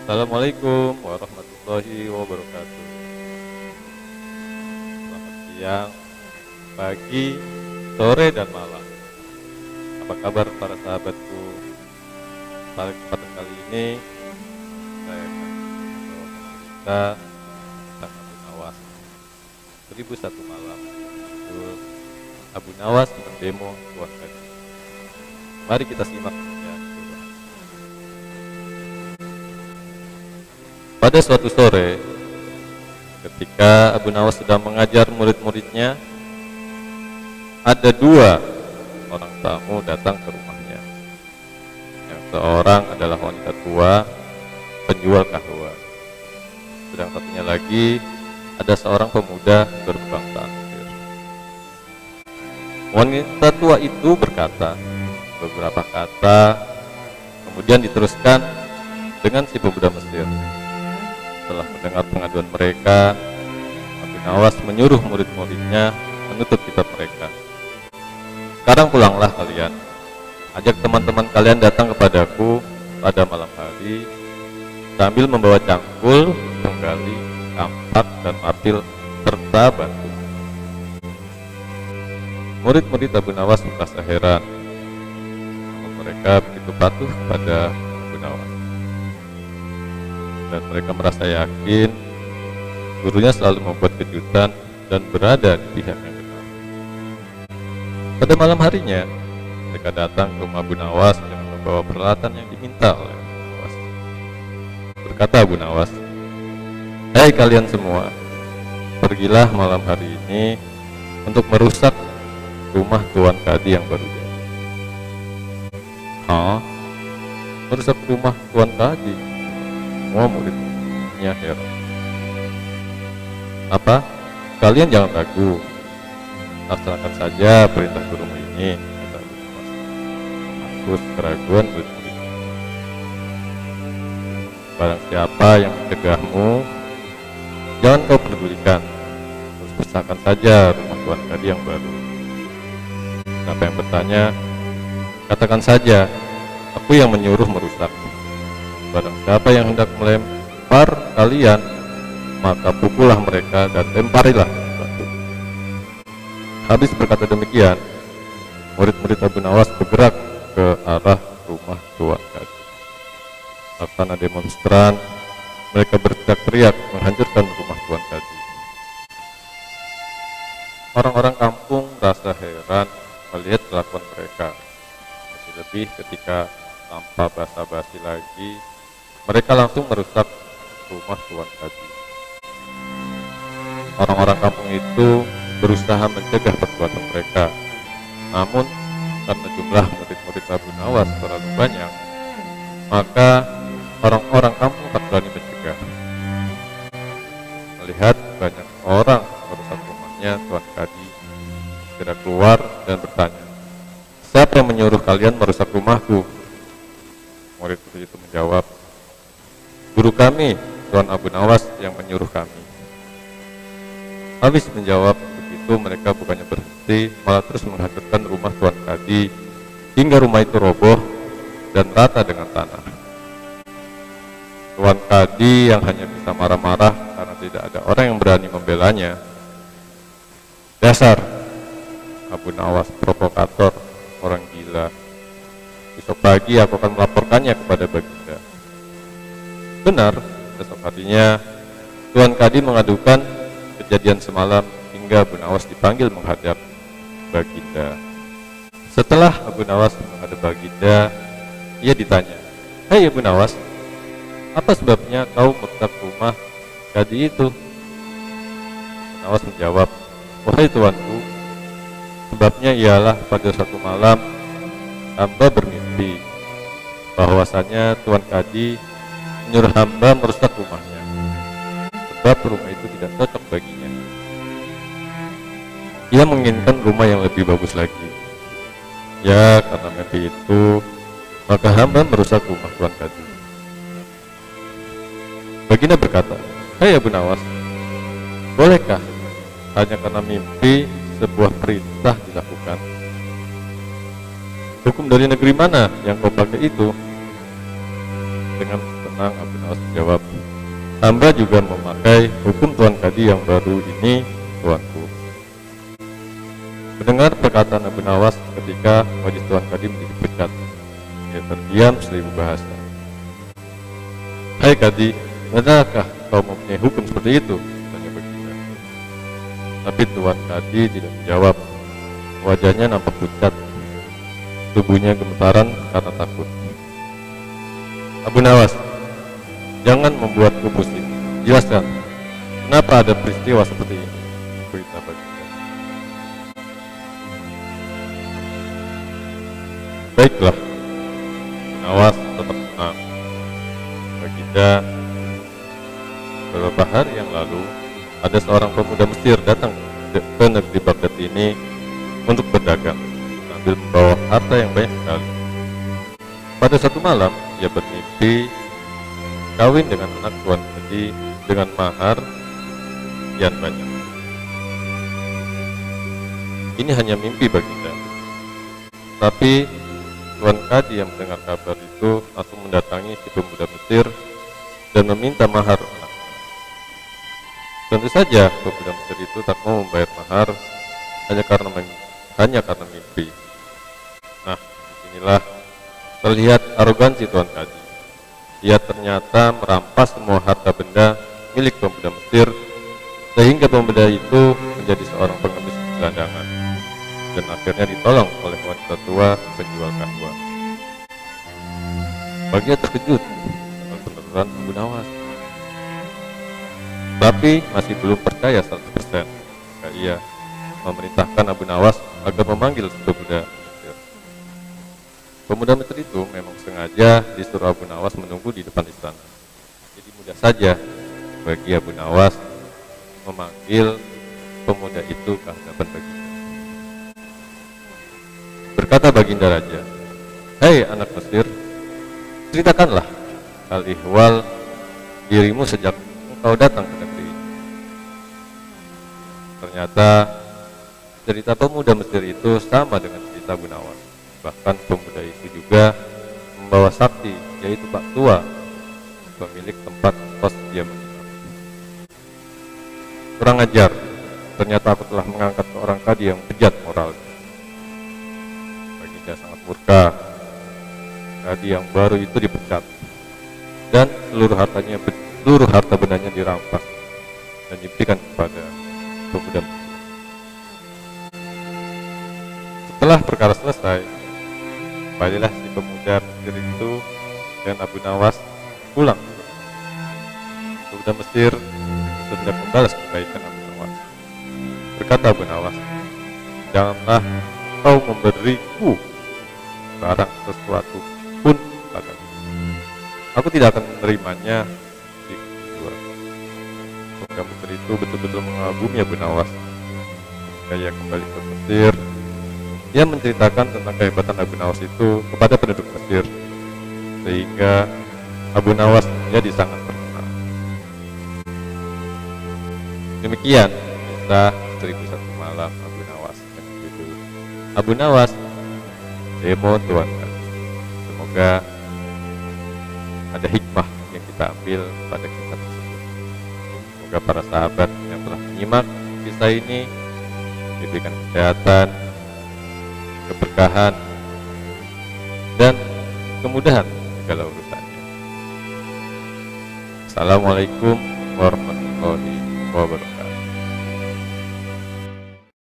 Assalamualaikum warahmatullahi wabarakatuh. Selamat siang, pagi, sore, dan malam. Apa kabar para sahabatku? Pada kesempatan kali ini saya akan membawa cerita tentang Abu Nawas. 1001 malam. Itu Abu Nawas mendemo Tuan Kadi. Mari kita simak ya. Pada suatu sore, ketika Abu Nawas sedang mengajar murid-muridnya, ada dua orang tamu datang ke rumahnya. Yang seorang adalah wanita tua, penjual kahwa. Sedang satunya lagi ada seorang pemuda berbangsa Mesir. Wanita tua itu berkata beberapa kata, kemudian diteruskan dengan si pemuda Mesir. Setelah mendengar pengaduan mereka, Abu Nawas menyuruh murid-muridnya menutup kitab mereka. Sekarang pulanglah kalian, ajak teman-teman kalian datang kepadaku pada malam hari sambil membawa cangkul, penggali, kampak, dan martil serta batu. Murid-murid Abu Nawas merasa heran, namun mereka begitu patuh kepada Abu Nawas. Dan mereka merasa yakin gurunya selalu membuat kejutan dan berada di pihak yang benar. Pada malam harinya, mereka datang ke rumah Abu Nawas dengan membawa peralatan yang diminta oleh Abu Nawas. Berkata Abu Nawas, "Hai kalian semua, pergilah malam hari ini untuk merusak rumah Tuan Kadi yang baru jadi." "Hah? Merusak rumah Tuan Kadi?" Semua muridnya heran. "Apa? Kalian jangan ragu. Laksanakan saja perintah gurumu ini," kata Abu Nawas. "Menghapus keraguan murid-murid. Barang siapa yang mencegahmu, jangan kau pedulikan. Terus besarkan saja rumah Tuan Kadi yang baru. Siapa yang bertanya, katakan saja, aku yang menyuruh merusak. Barang siapa yang hendak melempar kalian, maka pukullah mereka dan lemparilah batu." Habis berkata demikian, murid-murid Abu Nawas bergerak ke arah rumah Tuan Kadi. Laksana demonstran, mereka berteriak-teriak menghancurkan rumah Tuan Kadi. Orang-orang kampung rasa heran melihat kelakuan mereka, lebih-lebih ketika tanpa basa-basi lagi mereka langsung merusak rumah Tuan Kadi. Orang-orang kampung itu berusaha mencegah perbuatan mereka, namun karena jumlah murid-murid Abu Nawas terlalu banyak, maka orang-orang kampung tak berani mencegah. Melihat banyak orang merusak rumahnya Tuan Kadi, segera keluar dan bertanya, "Siapa yang menyuruh kalian merusak rumahku?" Murid-murid itu menjawab, "Guru kami, Tuan Abu Nawas yang menyuruh kami." Habis menjawab begitu, mereka bukannya berhenti, malah terus menghancurkan rumah Tuan Kadi hingga rumah itu roboh dan rata dengan tanah. Tuan Kadi yang hanya bisa marah-marah karena tidak ada orang yang berani membelanya. "Dasar Abu Nawas provokator, orang gila. Besok pagi aku akan melaporkannya kepada Baginda." Benar, besok harinya Tuan Kadi mengadukan kejadian semalam hingga Abu Nawas dipanggil menghadap Baginda. Setelah Abu Nawas menghadap Baginda, ia ditanya, "Hai Abu Nawas, apa sebabnya kau merusak rumah Kadi itu?" Abu Nawas menjawab, "Wahai tuanku, sebabnya ialah pada suatu malam hamba bermimpi bahwasanya Tuan Kadi menyuruh hamba merusak rumahnya, sebab rumah itu tidak cocok baginya. Ia menginginkan rumah yang lebih bagus lagi. Ya, karena mimpi itu, maka hamba merusak rumah Tuan Kadi." Baginda berkata, "Hai Abu Nawas, bolehkah hanya karena mimpi sebuah perintah dilakukan? Hukum dari negeri mana yang kau pakai itu?" Dengan tenang Abu Nawas menjawab, hamba juga memakai hukum Tuan Kadi yang baru ini, Tuanku. Mendengar perkataan Abu Nawas ketika wajah Tuan Kadi menjadi pucat, dia terdiam 1000 bahasa. Hai Kadi, benarkah kau mempunyai hukum seperti itu? Tanya baginda. Tapi Tuan Kadi tidak menjawab. Wajahnya nampak pucat, tubuhnya gemetaran karena takut. Abu Nawas, jangan membuatku pusing. Jelaskan, kenapa ada peristiwa seperti ini? Berita baginda. Baiklah, Abu Nawas tetap tenang. Baginda, beberapa hari yang lalu ada seorang pemuda Mesir datang ke negeri Baghdad ini untuk berdagang sambil membawa harta yang banyak sekali. Pada satu malam ia bermimpi kawin dengan anak Tuan Kadi dengan mahar sekian banyak. Ini hanya mimpi baginda. Tapi Tuan Kadi yang mendengar kabar itu langsung mendatangi si pemuda Mesir dan meminta mahar anak. Tentu saja pemuda Mesir itu tak mau membayar mahar hanya karena mimpi. Nah, disinilah terlihat arogansi Tuan Kadi. Ia ternyata merampas semua harta benda milik pemuda Mesir sehingga pemuda itu menjadi seorang pengemis gelandangan dan akhirnya ditolong oleh wanita tua penjual kahwa. Baginda terkejut dengan penuturan Abu Nawas, tapi masih belum percaya 100%. Maka ia memerintahkan Abu Nawas agar memanggil pemuda Mesir. Pemuda Mesir itu memang sengaja disuruh Abu Nawas menunggu di depan istana. Jadi mudah saja bagi Abu Nawas memanggil pemuda itu ke hadapan baginda. Berkata baginda raja, "Hai anak Mesir, ceritakanlah hal ihwal dirimu sejak engkau datang ke negeri ini." Ternyata cerita pemuda Mesir itu sama dengan cerita Abu Nawas. Bahkan pemuda itu juga membawa sakti, yaitu Pak Tua, pemilik tempat kos dia menginap. Kurang ajar, ternyata aku telah mengangkat seorang kadi yang bejat moralnya. Baginda sangat murka. Kadi yang baru itu dipecat dan seluruh harta bendanya dirampas dan diberikan kepada pemuda Mesir. Setelah perkara selesai, kembalilah si pemuda Mesir itu dan Abu Nawas pulang. Pemuda Mesir tidak membalas kebaikan Abu Nawas. Berkata Abu Nawas, "Janganlah kau memberiku barang sesuatu pun padaku. Aku tidak akan menerimanya di kedua." Pemuda Mesir itu betul-betul mengagumi Abu Nawas. Ketika kembali ke Mesir, dia menceritakan tentang kehebatan Abu Nawas itu kepada penduduk Mesir, sehingga Abu Nawas menjadi sangat terkenal. Demikian kisah 1001 Malam Abu Nawas dengan judul Abu Nawas Demo Tuan Kadi. Semoga ada hikmah yang kita ambil pada kisah tersebut. Semoga para sahabat yang telah menyimak kisah ini diberikan kesehatan, keberkahan, dan kemudahan segala urusannya. Assalamualaikum warahmatullahi wabarakatuh.